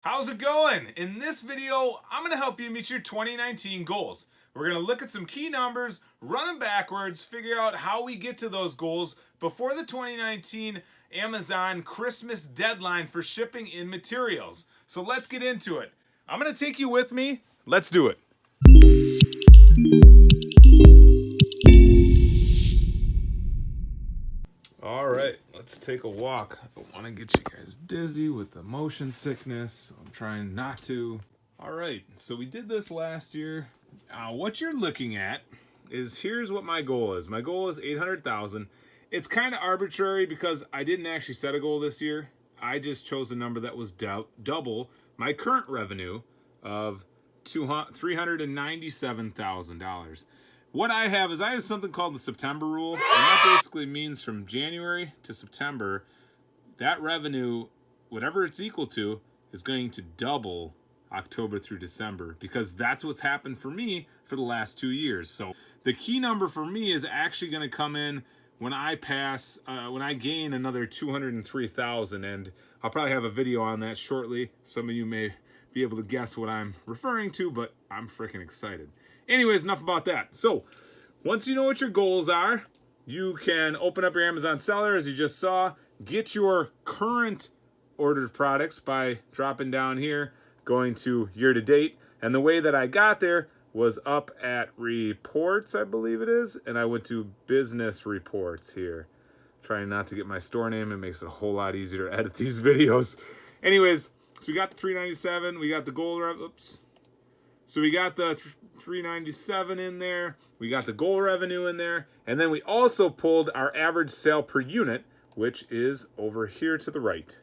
How's it going? In this video, I'm going to help you meet your 2019 goals. We're going to look at some key numbers, run them backwards, figure out how we get to those goals before the 2019 Amazon Christmas deadline for shipping in materials. So let's get into it. I'm going to take you with me. Let's do it. All right, let's take a walk. I don't want to get you guys dizzy with the motion sickness, so I'm trying not to. All right, so we did this last year. What you're looking at is here's what my goal is. My goal is 800,000. It's kind of arbitrary because I didn't actually set a goal this year. I just chose a number that was double my current revenue of $397,000. What I have is I have something called the September rule, and that basically means from January to September, that revenue, whatever it's equal to, is going to double October through December, because that's what's happened for me for the last 2 years. So the key number for me is actually going to come in when I gain another 203,000, and I'll probably have a video on that shortly. Some of you may be able to guess what I'm referring to, but I'm freaking excited. Anyways, enough about that. So once you know what your goals are, you can open up your Amazon seller, as you just saw, get your current ordered products by dropping down here, going to year to date. And the way that I got there was up at reports, I believe it is, and I went to business reports here. Trying not to get my store name. It makes it a whole lot easier to edit these videos. Anyways, so we got the 397, we got the goal, so we got the 397 in there, we got the goal revenue in there, and then we also pulled our average sale per unit, which is over here to the right.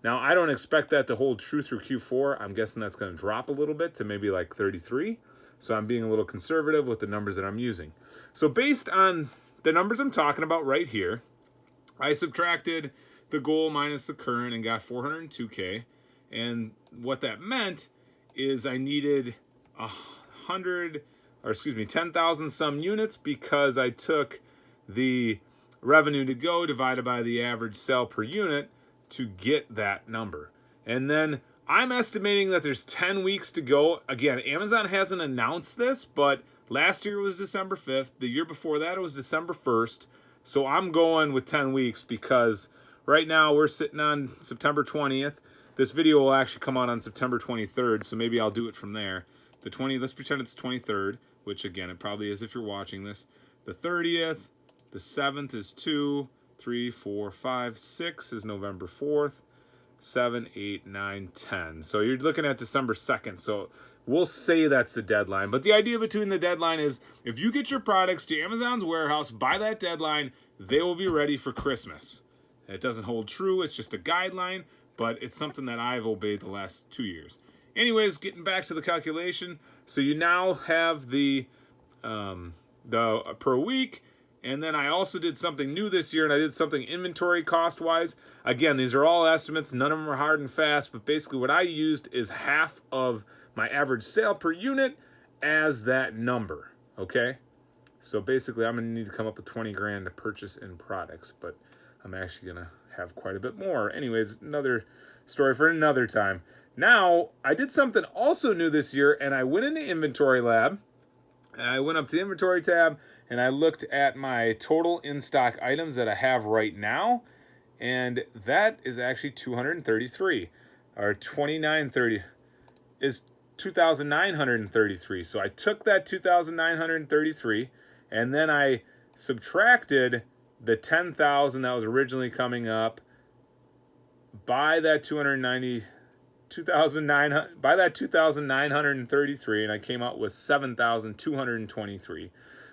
Now, I don't expect that to hold true through Q4. I'm guessing that's going to drop a little bit to maybe like 33. So I'm being a little conservative with the numbers that I'm using. So based on the numbers I'm talking about right here, I subtracted the goal minus the current and got 402K. And what that meant is I needed 10,000 some units, because I took the revenue to go divided by the average sale per unit to get that number. And then I'm estimating that there's 10 weeks to go. Again, Amazon hasn't announced this, but last year it was December 5th. The year before that it was December 1st. So I'm going with 10 weeks because right now we're sitting on September 20th. This video will actually come out on September 23rd, so maybe I'll do it from there. Let's pretend it's 23rd, which again, it probably is if you're watching this. The 30th, the 7th is 2, 3, 4, 5, 6 is November 4th, 7, 8, 9, 10. So you're looking at December 2nd. So we'll say that's the deadline. But the idea between the deadline is if you get your products to Amazon's warehouse by that deadline, they will be ready for Christmas. It doesn't hold true. It's just a guideline, but it's something that I've obeyed the last 2 years. Anyways, getting back to the calculation. So you now have the per week. And then I also did something new this year, and I did something inventory cost-wise. Again, these are all estimates. None of them are hard and fast, but basically what I used is half of my average sale per unit as that number, okay? So basically I'm going to need to come up with 20 grand to purchase in products, but I'm actually going to have quite a bit more. Anyways, another story for another time. Now, I did something also new this year, and I went into Inventory Lab, and I went up to the Inventory tab, and I looked at my total in-stock items that I have right now, and that is actually 233, or 2930 is 2,933. So I took that 2,933, and then I subtracted the 10,000 that was originally coming up by that 2,933, and I came out with 7,223.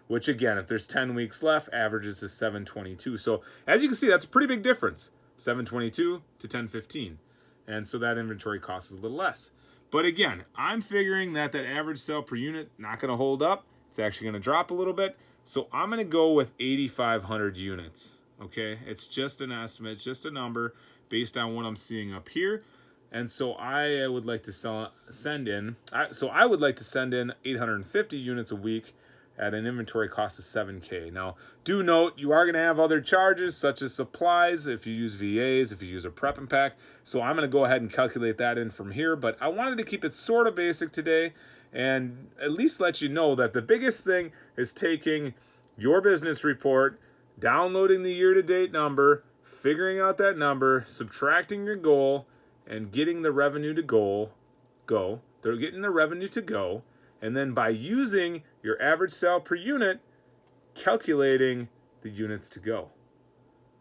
Which again, if there's 10 weeks left, averages to 722. So as you can see, that's a pretty big difference, 722 to 1015. And so that inventory cost is a little less. But again, I'm figuring that average sale per unit not going to hold up. It's actually going to drop a little bit. So I'm going to go with 8,500 units. Okay, it's just an estimate, it's just a number based on what I'm seeing up here. And so I would like to send in 850 units a week. at an inventory cost of $7K. Now, do note you are going to have other charges such as supplies if you use VAs, if you use a prep and pack. So I'm going to go ahead and calculate that in from here. But I wanted to keep it sort of basic today and at least let you know that the biggest thing is taking your business report, downloading the year-to-date number, figuring out that number, subtracting your goal, and getting the revenue to go. They're getting the revenue to go. And then by using your average sale per unit, calculating the units to go.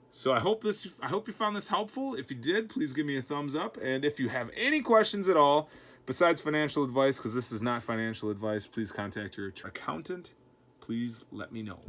So I hope you found this helpful. If you did, please give me a thumbs up. And if you have any questions at all, besides financial advice, because this is not financial advice, please contact your accountant. Please let me know.